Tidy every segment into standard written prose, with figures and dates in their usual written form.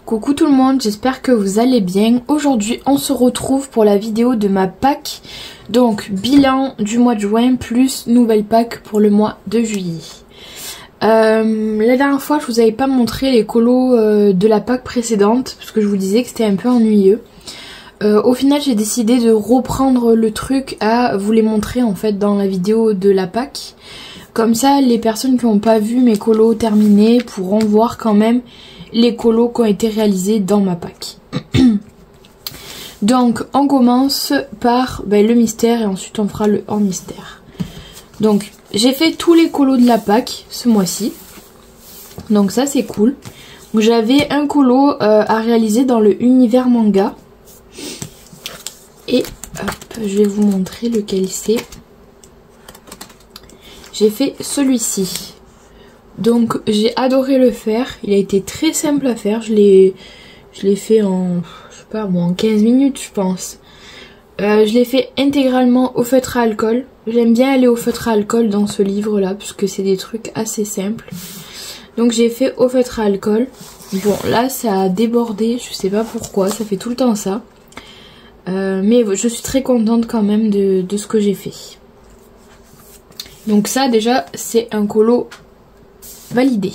Coucou tout le monde, j'espère que vous allez bien. Aujourd'hui on se retrouve pour la vidéo de ma Pâques. Donc bilan du mois de juin plus nouvelle Pâques pour le mois de juillet. La dernière fois je vous avais pas montré les colos de la Pâques précédente parce que je vous disais que c'était un peu ennuyeux. Au final j'ai décidé de reprendre le truc à vous les montrer en fait dans la vidéo de la Pâques. Comme ça les personnes qui n'ont pas vu mes colos terminés pourront voir quand même les colos qui ont été réalisés dans ma Pâques. Donc on commence par le mystère et ensuite on fera le hors mystère. Donc j'ai fait tous les colos de la Pâques ce mois-ci. Donc ça c'est cool. J'avais un colo à réaliser dans le univers manga. Et hop, je vais vous montrer lequel c'est. J'ai fait celui-ci. Donc j'ai adoré le faire, il a été très simple à faire, je l'ai fait en, je sais pas moi, en 15 minutes je pense. Je l'ai fait intégralement au feutre à alcool, j'aime bien aller au feutre à alcool dans ce livre là, puisque c'est des trucs assez simples. Donc j'ai fait au feutre à alcool, bon là ça a débordé, je sais pas pourquoi, ça fait tout le temps ça. Mais je suis très contente quand même de ce que j'ai fait. Donc ça déjà c'est un colo validé.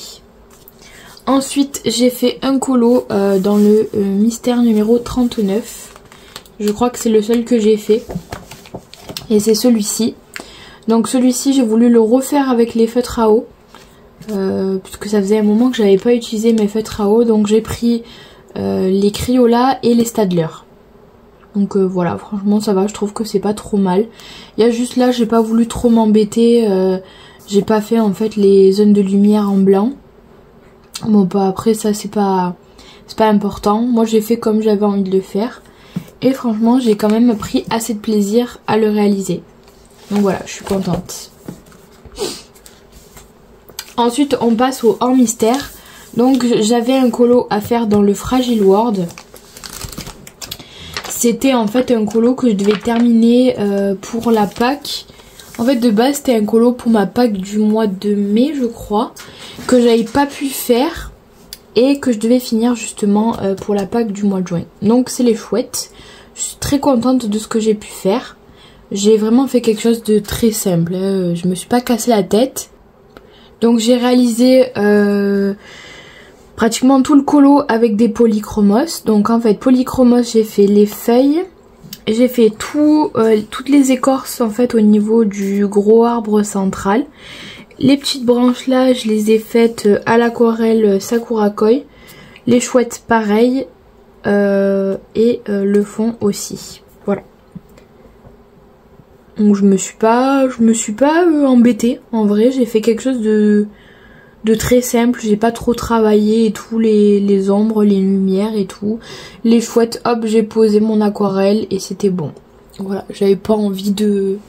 Ensuite j'ai fait un colo dans le mystère numéro 39. Je crois que c'est le seul que j'ai fait. Et c'est celui-ci. Donc celui-ci j'ai voulu le refaire avec les feutres à eau. Puisque ça faisait un moment que j'avais pas utilisé mes feutres à eau. Donc j'ai pris les Crayola et les Staedtler. Donc voilà, franchement ça va, je trouve que c'est pas trop mal. Il y a juste là, j'ai pas voulu trop m'embêter. J'ai pas fait en fait les zones de lumière en blanc. Bon bah après ça c'est pas important. Moi j'ai fait comme j'avais envie de le faire. Et franchement j'ai quand même pris assez de plaisir à le réaliser. Donc voilà, je suis contente. Ensuite on passe au hors mystère. Donc j'avais un colo à faire dans le Fragile World. C'était en fait un colo que je devais terminer pour la Pâques. En fait de base c'était un colo pour ma Pâques du mois de mai je crois, que j'avais pas pu faire et que je devais finir justement pour la Pâques du mois de juin. Donc c'est les chouettes, je suis très contente de ce que j'ai pu faire. J'ai vraiment fait quelque chose de très simple, je me suis pas cassé la tête. Donc j'ai réalisé pratiquement tout le colo avec des polychromos. Donc en fait polychromos j'ai fait les feuilles. J'ai fait toutes les écorces en fait au niveau du gros arbre central. Les petites branches là je les ai faites à l'aquarelle Sakura Koi. Les chouettes pareil et le fond aussi. Voilà. Donc je me suis pas embêtée en vrai, j'ai fait quelque chose de très simple, j'ai pas trop travaillé et tout, les ombres, les lumières et tout. Les chouettes, hop, j'ai posé mon aquarelle et c'était bon. Voilà, j'avais pas envie de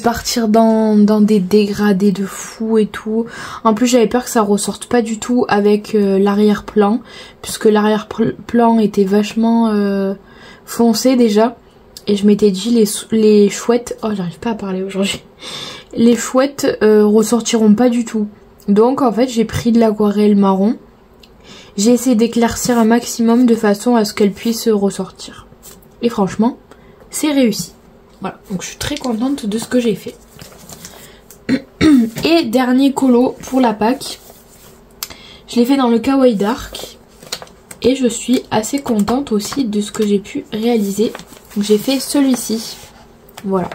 partir dans des dégradés de fou et tout. En plus j'avais peur que ça ressorte pas du tout avec l'arrière-plan, puisque l'arrière-plan était vachement foncé déjà. Et je m'étais dit les chouettes, oh j'arrive pas à parler aujourd'hui. Les chouettes ressortiront pas du tout. Donc en fait j'ai pris de l'aquarelle marron. J'ai essayé d'éclaircir un maximum de façon à ce qu'elle puisse ressortir. Et franchement c'est réussi. Voilà, donc je suis très contente de ce que j'ai fait. Et dernier colo pour la Pâques. Je l'ai fait dans le Kawaii Dark. Et je suis assez contente aussi de ce que j'ai pu réaliser. Donc j'ai fait celui-ci. Voilà.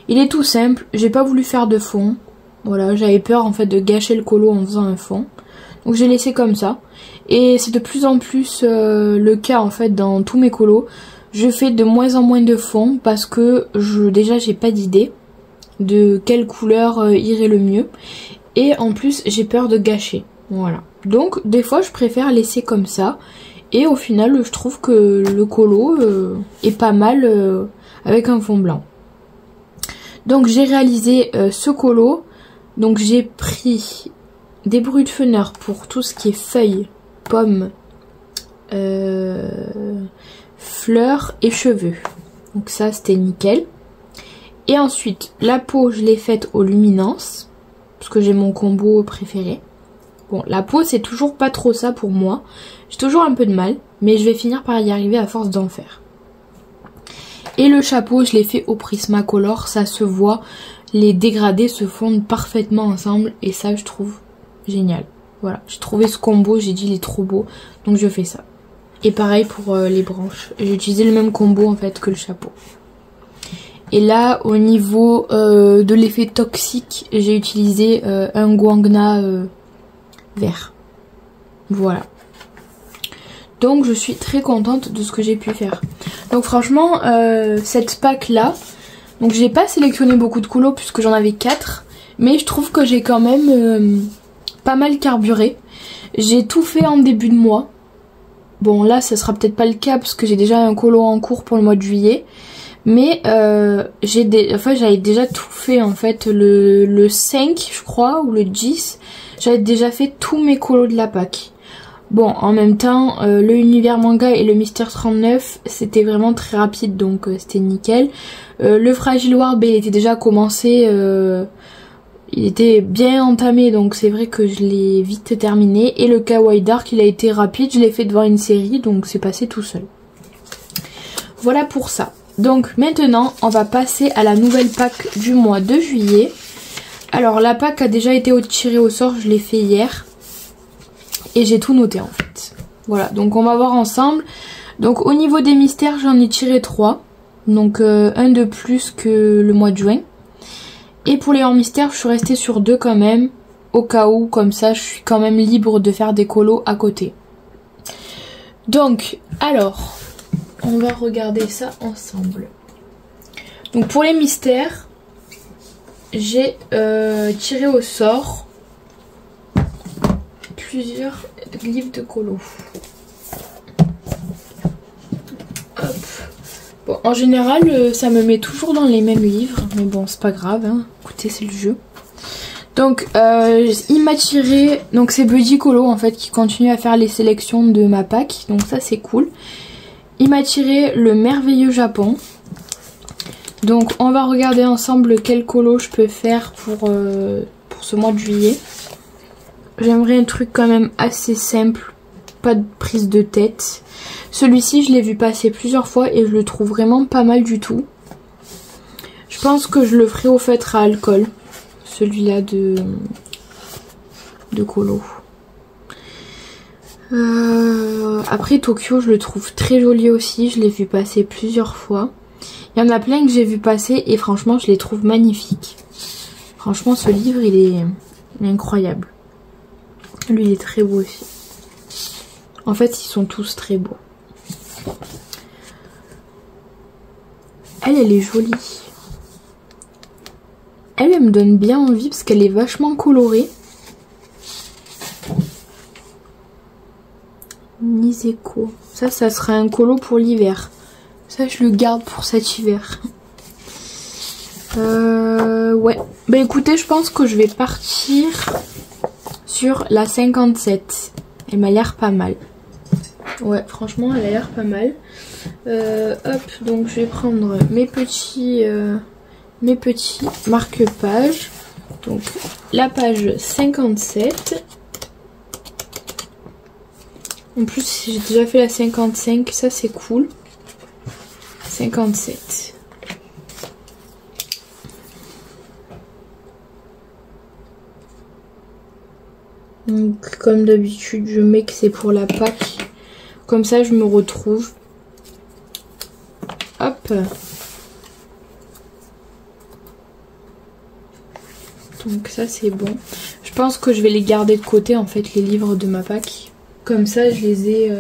Il est tout simple, j'ai pas voulu faire de fond. Voilà, j'avais peur en fait de gâcher le colo en faisant un fond. Donc j'ai laissé comme ça. Et c'est de plus en plus le cas en fait dans tous mes colos. Je fais de moins en moins de fond parce que déjà j'ai pas d'idée de quelle couleur irait le mieux. Et en plus j'ai peur de gâcher. Voilà. Donc des fois je préfère laisser comme ça. Et au final je trouve que le colo est pas mal avec un fond blanc. Donc j'ai réalisé ce colo. Donc j'ai pris des brut-feneurs pour tout ce qui est feuilles, pommes, fleurs et cheveux. Donc ça c'était nickel. Et ensuite la peau je l'ai faite aux luminances, parce que j'ai mon combo préféré. Bon, la peau c'est toujours pas trop ça pour moi. J'ai toujours un peu de mal, mais je vais finir par y arriver à force d'en faire. Et le chapeau, je l'ai fait au Prismacolor, ça se voit, les dégradés se fondent parfaitement ensemble et ça je trouve génial. Voilà, j'ai trouvé ce combo, j'ai dit il est trop beau, donc je fais ça. Et pareil pour les branches, j'ai utilisé le même combo en fait que le chapeau. Et là, au niveau de l'effet toxique, j'ai utilisé un Guangna vert. Voilà. Donc je suis très contente de ce que j'ai pu faire. Donc franchement, cette pack là, donc j'ai pas sélectionné beaucoup de colos puisque j'en avais 4. Mais je trouve que j'ai quand même pas mal carburé. J'ai tout fait en début de mois. Bon là ça sera peut-être pas le cas parce que j'ai déjà un colo en cours pour le mois de juillet. Mais j'avais déjà tout fait en fait le 5 je crois ou le 10. J'avais déjà fait tous mes colos de la pack. Bon, en même temps, le Univers Manga et le Mister 39, c'était vraiment très rapide, donc c'était nickel. Le Fragile Warb, il était déjà commencé, il était bien entamé, donc c'est vrai que je l'ai vite terminé. Et le Kawaii Dark, il a été rapide, je l'ai fait devant une série, donc c'est passé tout seul. Voilà pour ça. Donc maintenant, on va passer à la nouvelle pack du mois de juillet. Alors la pack a déjà été tirée au sort, je l'ai fait hier. Et j'ai tout noté en fait. Voilà, donc on va voir ensemble. Donc au niveau des mystères, j'en ai tiré 3. Donc un de plus que le mois de juin. Et pour les hors mystères, je suis restée sur 2 quand même. Au cas où, comme ça, je suis quand même libre de faire des colos à côté. Donc, alors, on va regarder ça ensemble. Donc pour les mystères, j'ai tiré au sort plusieurs livres de colo. Hop. Bon, en général, ça me met toujours dans les mêmes livres, mais bon, c'est pas grave, hein. Écoutez, c'est le jeu. Donc, il m'a tiré, donc c'est Buddy Colo en fait qui continue à faire les sélections de ma pack, donc ça c'est cool. Il m'a tiré le merveilleux Japon. Donc, on va regarder ensemble quel colo je peux faire pour ce mois de juillet. J'aimerais un truc quand même assez simple, pas de prise de tête. Celui-ci, je l'ai vu passer plusieurs fois et je le trouve vraiment pas mal du tout. Je pense que je le ferai au feutre à alcool, celui-là de colo. Après Tokyo, je le trouve très joli aussi, je l'ai vu passer plusieurs fois. Il y en a plein que j'ai vu passer et franchement, je les trouve magnifiques. Franchement, ce livre, il est incroyable. Lui, il est très beau aussi. En fait, ils sont tous très beaux. Elle est jolie. Elle me donne bien envie parce qu'elle est vachement colorée. Niseko. Ça sera un colo pour l'hiver. Ça, je le garde pour cet hiver. Ouais. Bah écoutez, je pense que je vais partir sur la 57. Elle m'a l'air pas mal. Ouais, franchement, elle a l'air pas mal. Hop, donc je vais prendre mes petits marque-pages. Donc, la page 57. En plus, j'ai déjà fait la 55, ça c'est cool. 57. Donc, comme d'habitude, je mets que c'est pour la pack. Comme ça, je me retrouve. Hop. Donc ça, c'est bon. Je pense que je vais les garder de côté, en fait, les livres de ma pack. Comme ça, je les ai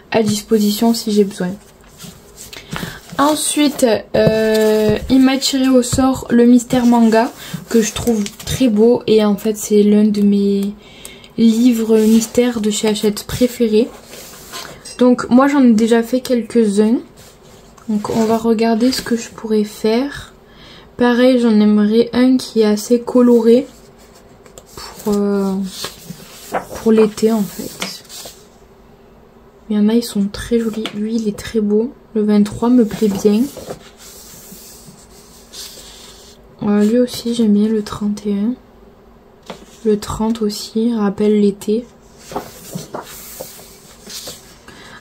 à disposition si j'ai besoin. Ensuite, il m'a tiré au sort le Mystère Manga, que je trouve très beau. Et en fait, c'est l'un de mes livres mystères de chez Hachette préférés. Donc, moi, j'en ai déjà fait quelques-uns. Donc, on va regarder ce que je pourrais faire. Pareil, j'en aimerais un qui est assez coloré pour l'été, en fait. Il y en a, ils sont très jolis. Lui, il est très beau. Le 23 me plaît bien. Lui aussi, j'aime bien le 31. Le 30 aussi, rappelle l'été.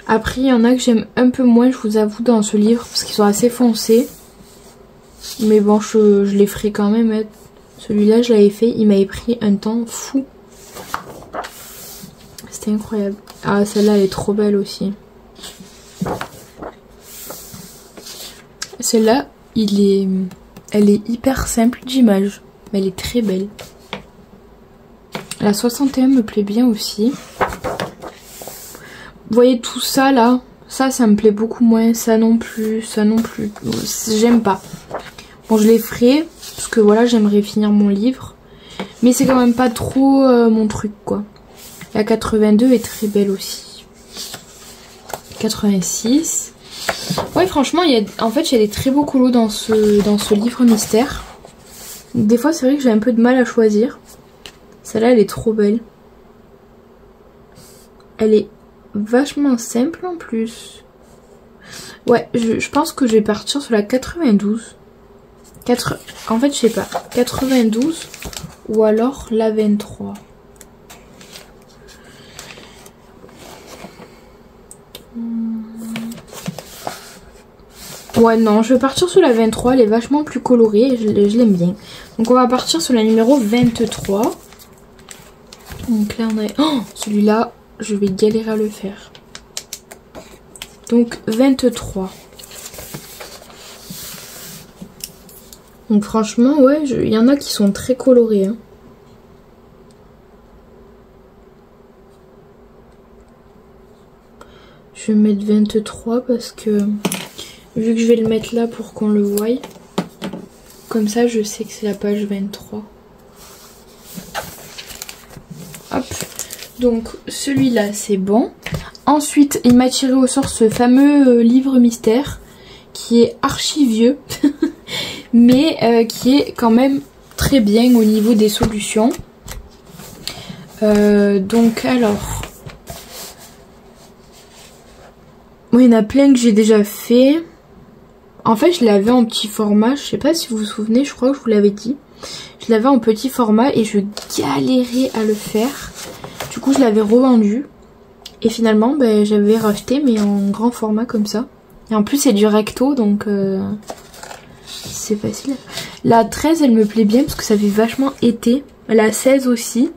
Après, il y en a que j'aime un peu moins, je vous avoue, dans ce livre, parce qu'ils sont assez foncés. Mais bon, je les ferai quand même. Hein. Celui-là, je l'avais fait, il m'avait pris un temps fou. C'était incroyable. Ah, celle-là, elle est trop belle aussi. Celle-là, elle est hyper simple d'image, mais elle est très belle. La 61 me plaît bien aussi. Vous voyez tout ça là, ça me plaît beaucoup moins, ça non plus, j'aime pas. Bon, je les ferai, parce que voilà, j'aimerais finir mon livre. Mais c'est quand même pas trop mon truc, quoi. La 82 est très belle aussi. 86. Ouais, franchement, en fait, il y a des très beaux colos dans ce livre mystère. Des fois, c'est vrai que j'ai un peu de mal à choisir. Celle-là, elle est trop belle. Elle est vachement simple en plus. Ouais, je pense que je vais partir sur la 92. En fait, je sais pas. 92 ou alors la 23. Ouais, non, je vais partir sur la 23. Elle est vachement plus colorée et je l'aime bien. Donc, on va partir sur la numéro 23. Donc là, on a... Oh, celui-là, je vais galérer à le faire. Donc, 23. Donc, franchement, ouais, il y en a qui sont très colorés. Hein. Je vais mettre 23 parce que... Vu que je vais le mettre là pour qu'on le voie. Comme ça, je sais que c'est la page 23. Hop. Donc, celui-là, c'est bon. Ensuite, il m'a tiré au sort ce fameux livre mystère. Qui est archi vieux. Mais qui est quand même très bien au niveau des solutions. Donc, alors... Bon, il y en a plein que j'ai déjà fait. En fait, je l'avais en petit format. Je sais pas si vous vous souvenez, je crois que je vous l'avais dit. Je l'avais en petit format et je galérais à le faire. Du coup, je l'avais revendu. Et finalement, ben, j'avais racheté, mais en grand format comme ça. Et en plus, c'est du recto, donc c'est facile. La 13, elle me plaît bien parce que ça fait vachement été. La 16 aussi.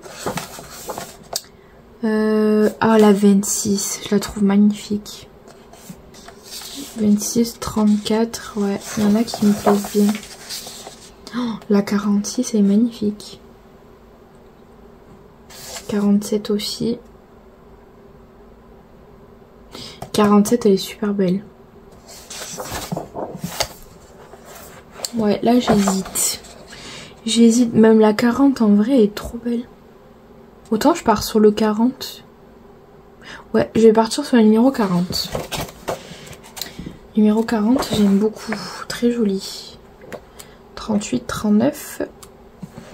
Ah, la 26, je la trouve magnifique. 26, 34, ouais, il y en a qui me plaisent bien. Oh, la 46, elle est magnifique. 47 aussi. 47, elle est super belle. Ouais, là j'hésite. J'hésite, même la 40 en vrai elle est trop belle. Autant je pars sur le 40. Ouais, je vais partir sur le numéro 40. Numéro 40, j'aime beaucoup. Très joli. 38, 39,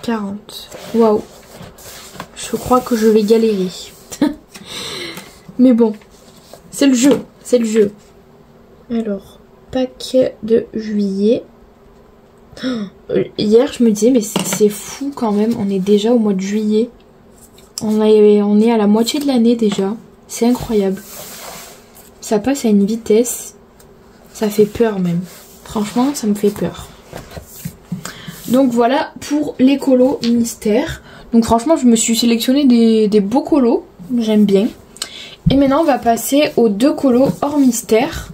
40. Waouh. Je crois que je vais galérer. Mais bon. C'est le jeu. C'est le jeu. Alors, pack de juillet. Hier, je me disais, mais c'est fou quand même. On est déjà au mois de juillet. On est à la moitié de l'année déjà. C'est incroyable. Ça passe à une vitesse. Ça fait peur même. Franchement, ça me fait peur. Donc voilà pour les colos mystères. Donc franchement, je me suis sélectionné des beaux colos. J'aime bien. Et maintenant, on va passer aux deux colos hors mystère.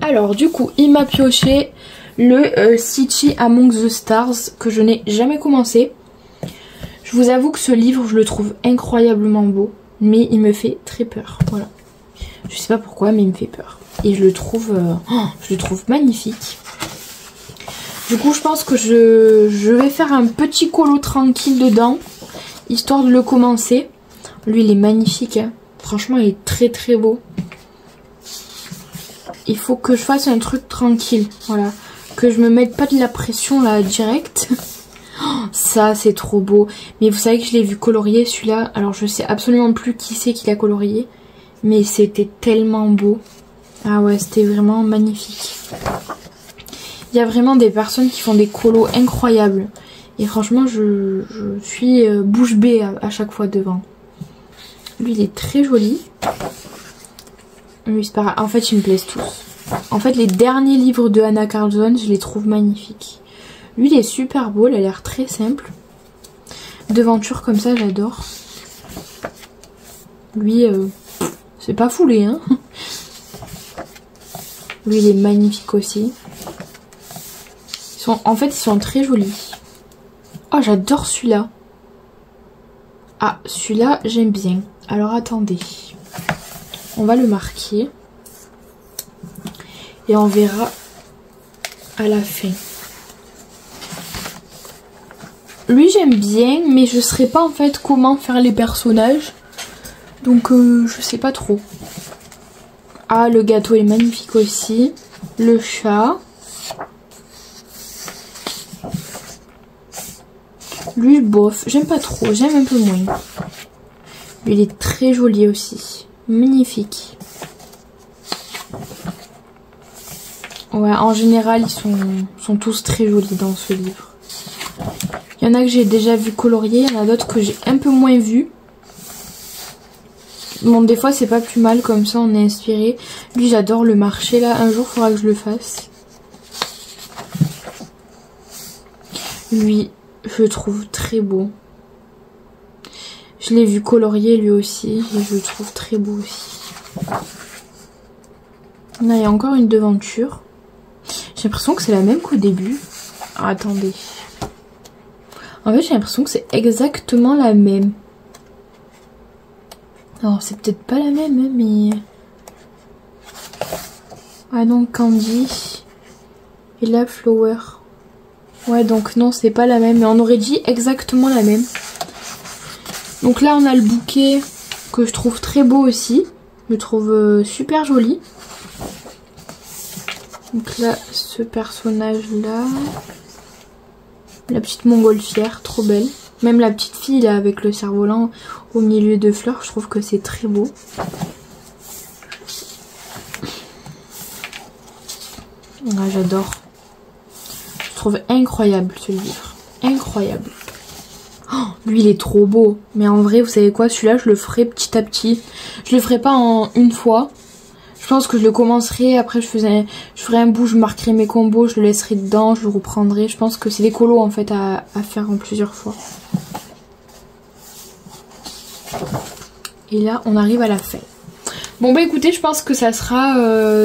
Alors du coup, il m'a pioché le Stitchy Among the Stars que je n'ai jamais commencé. Je vous avoue que ce livre, je le trouve incroyablement beau. Mais il me fait très peur. Voilà. Je sais pas pourquoi, mais il me fait peur. Et je le trouve magnifique. Du coup, je pense que je vais faire un petit colo tranquille dedans. Histoire de le commencer. Lui, il est magnifique. Hein. Franchement, il est très très beau. Il faut que je fasse un truc tranquille. Voilà. Que je me mette pas de la pression là, direct. Ça, c'est trop beau. Mais vous savez que je l'ai vu colorier celui-là. Alors, je sais absolument plus qui c'est qui l'a colorié. Mais c'était tellement beau. Ah ouais, c'était vraiment magnifique. Il y a vraiment des personnes qui font des colos incroyables. Et franchement, je suis bouche bée à chaque fois devant. Lui, il est très joli. Lui, c'est pas grave. En fait, ils me plaisent tous. En fait, les derniers livres de Anna Carlson, je les trouve magnifiques. Lui, il est super beau. Il a l'air très simple. Devanture comme ça, j'adore. Lui, c'est pas foulé, hein. Lui, il est magnifique aussi. En fait, ils sont très jolis. Oh, j'adore celui-là. Ah, celui-là, j'aime bien. Alors, attendez. On va le marquer. Et on verra à la fin. Lui, j'aime bien, mais je ne saurais pas en fait comment faire les personnages. Donc, je sais pas trop. Ah, le gâteau est magnifique aussi. Le chat. Lui, bof, j'aime pas trop, j'aime un peu moins. Lui, il est très joli aussi. Magnifique. Ouais, en général, ils sont tous très jolis dans ce livre. Il y en a que j'ai déjà vu colorier, il y en a d'autres que j'ai un peu moins vu. Bon, des fois, c'est pas plus mal, comme ça, on est inspiré. Lui, j'adore le marché, là. Un jour, il faudra que je le fasse. Lui, je le trouve très beau. Je l'ai vu colorier, lui aussi, et je le trouve très beau aussi. Là, il y a encore une devanture. J'ai l'impression que c'est la même qu'au début. Ah, attendez. En fait, j'ai l'impression que c'est exactement la même. Alors, c'est peut-être pas la même, hein, mais... Ah non, Candy. Et là, Flower. Ouais, donc non, c'est pas la même. Mais on aurait dit exactement la même. Donc là, on a le bouquet que je trouve très beau aussi. Je le trouve super joli. Donc là, ce personnage-là. La petite montgolfière, trop belle. Même la petite fille là avec le cerf-volant au milieu de fleurs, je trouve que c'est très beau. Ah, j'adore. Je trouve incroyable ce livre. Incroyable. Oh, lui il est trop beau. Mais en vrai, vous savez quoi, celui-là je le ferai petit à petit. Je le ferai pas en une fois. Je pense que je le commencerai, après je ferai un bout, je marquerai mes combos, je le laisserai dedans, je le reprendrai. Je pense que c'est des colos en fait à faire en plusieurs fois. Et là, on arrive à la fin. Bon bah écoutez, je pense que ça sera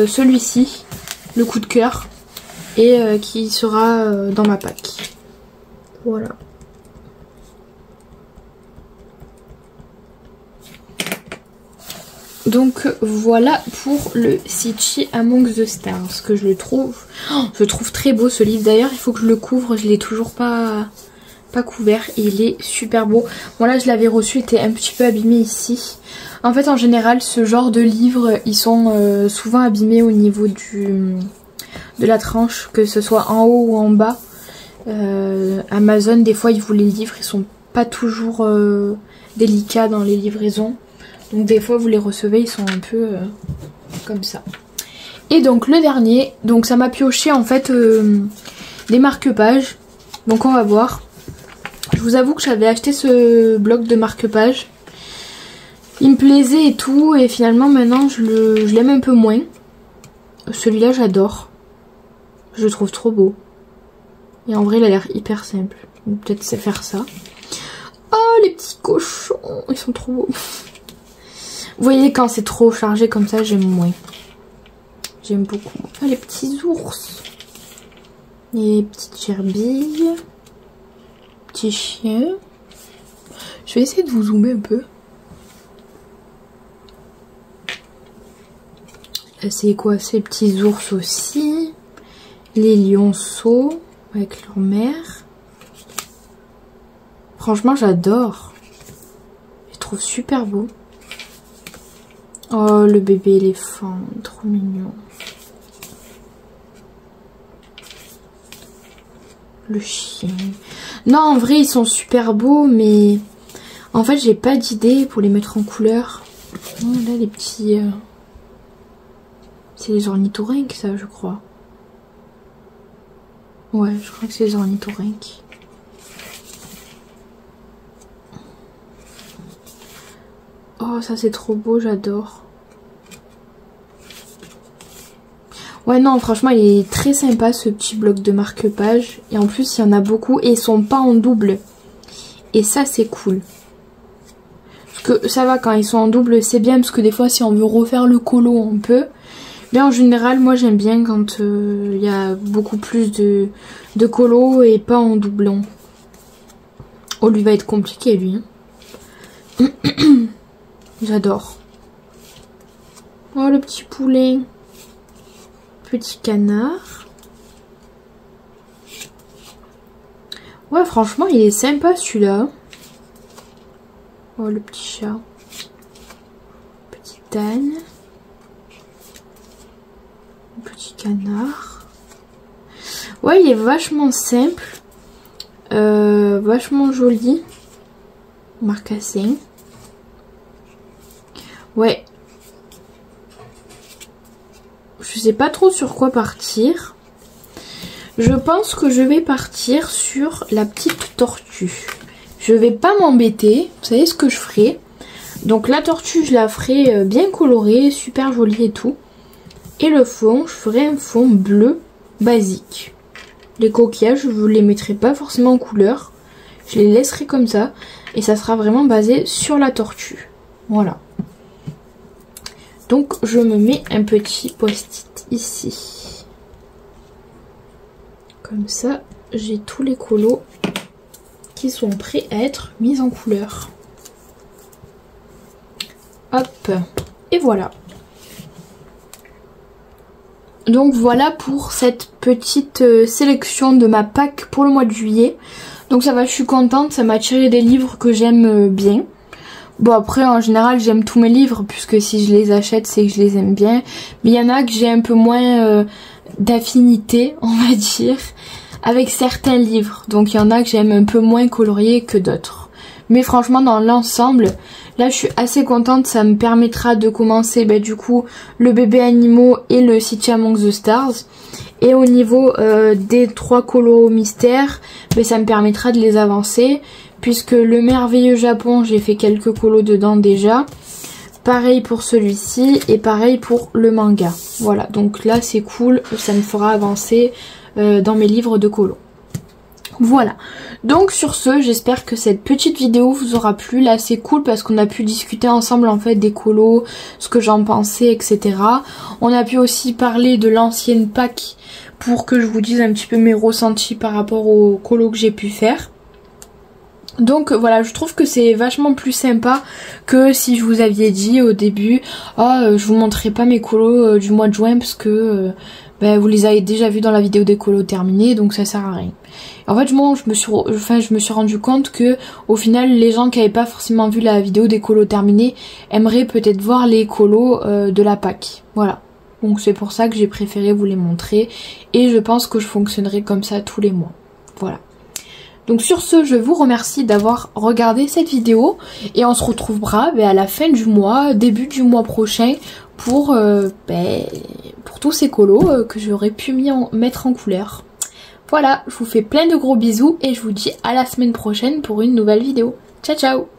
celui-ci, le coup de cœur, et qui sera dans ma pack. Voilà. Donc voilà pour le Sitchi Among the Stars, que je le trouve, je trouve très beau ce livre. D'ailleurs, il faut que je le couvre, je l'ai toujours pas couvert et il est super beau. Bon là je l'avais reçu, il était un petit peu abîmé ici. En fait en général ce genre de livres ils sont souvent abîmés au niveau de la tranche, que ce soit en haut ou en bas. Amazon des fois ils vous les livrent, ils sont pas toujours délicats dans les livraisons. Donc des fois vous les recevez, ils sont un peu comme ça. Et donc le dernier, donc ça m'a pioché en fait des marque-pages. Donc on va voir. Je vous avoue que j'avais acheté ce bloc de marque-pages. Il me plaisait et tout, et finalement maintenant je l'aime un peu moins. Celui-là j'adore. Je le trouve trop beau. Et en vrai il a l'air hyper simple. Peut-être c'est faire ça. Oh les petits cochons, ils sont trop beaux. Vous voyez quand c'est trop chargé comme ça j'aime moins. J'aime beaucoup. Oh les petits ours. Les petites gerbilles. Petit chien. Je vais essayer de vous zoomer un peu. C'est quoi? Ces petits ours aussi. Les lionceaux avec leur mère. Franchement j'adore. Je trouve super beau. Oh le bébé éléphant, trop mignon. Le chien. Non en vrai ils sont super beaux, mais en fait j'ai pas d'idée pour les mettre en couleur. Oh, là les petits... C'est les ornithorynques ça je crois. Ouais je crois que c'est les ornithorynques. Oh, ça c'est trop beau, j'adore. Ouais, non, franchement, il est très sympa ce petit bloc de marque-page. Et en plus, il y en a beaucoup et ils sont pas en double. Et ça, c'est cool. Parce que ça va, quand ils sont en double, c'est bien. Parce que des fois, si on veut refaire le colo, on peut. Mais en général, moi, j'aime bien quand il y a beaucoup plus de colo et pas en doublon. Oh, lui va être compliqué, lui. Hein. J'adore. Oh, le petit poulet. Petit canard. Ouais, franchement, il est sympa celui-là. Oh, le petit chat. Petit âne. Petit canard. Ouais, il est vachement simple. Vachement joli. Marcassin. Ouais. Je sais pas trop sur quoi partir. Je pense que je vais partir sur la petite tortue. Je vais pas m'embêter. Vous savez ce que je ferai? Donc la tortue, je la ferai bien colorée, super jolie et tout. Et le fond, je ferai un fond bleu basique. Les coquillages, je ne les mettrai pas forcément en couleur. Je les laisserai comme ça. Et ça sera vraiment basé sur la tortue. Voilà. Donc je me mets un petit post-it ici. Comme ça, j'ai tous les colos qui sont prêts à être mis en couleur. Hop. Et voilà. Donc voilà pour cette petite sélection de ma Pâques pour le mois de juillet. Donc ça va, je suis contente, ça m'a tiré des livres que j'aime bien. Bon après en général j'aime tous mes livres puisque si je les achète c'est que je les aime bien. Mais il y en a que j'ai un peu moins d'affinité on va dire avec certains livres. Donc il y en a que j'aime un peu moins coloriés que d'autres. Mais franchement dans l'ensemble là je suis assez contente, ça me permettra de commencer du coup le bébé animaux et le City Among the Stars. Et au niveau des 3 colos mystères, ça me permettra de les avancer. Puisque le merveilleux Japon, j'ai fait quelques colos dedans déjà. Pareil pour celui-ci et pareil pour le manga. Voilà, donc là c'est cool, ça me fera avancer dans mes livres de colos. Voilà, donc sur ce, j'espère que cette petite vidéo vous aura plu. Là c'est cool parce qu'on a pu discuter ensemble en fait des colos, ce que j'en pensais, etc. On a pu aussi parler de l'ancienne Pâques pour que je vous dise un petit peu mes ressentis par rapport aux colos que j'ai pu faire. Donc voilà, je trouve que c'est vachement plus sympa que si je vous aviez dit au début je vous montrerai pas mes colos du mois de juin parce que vous les avez déjà vus dans la vidéo des colos terminés, donc ça sert à rien. En fait moi je me suis rendu compte que au final les gens qui n'avaient pas forcément vu la vidéo des colos terminés aimeraient peut-être voir les colos de la Pâques. Voilà. Donc c'est pour ça que j'ai préféré vous les montrer et je pense que je fonctionnerai comme ça tous les mois. Voilà. Donc sur ce, je vous remercie d'avoir regardé cette vidéo et on se retrouvera à la fin du mois, début du mois prochain pour tous ces colos que j'aurais pu mettre en couleur. Voilà, je vous fais plein de gros bisous et je vous dis à la semaine prochaine pour une nouvelle vidéo. Ciao ciao!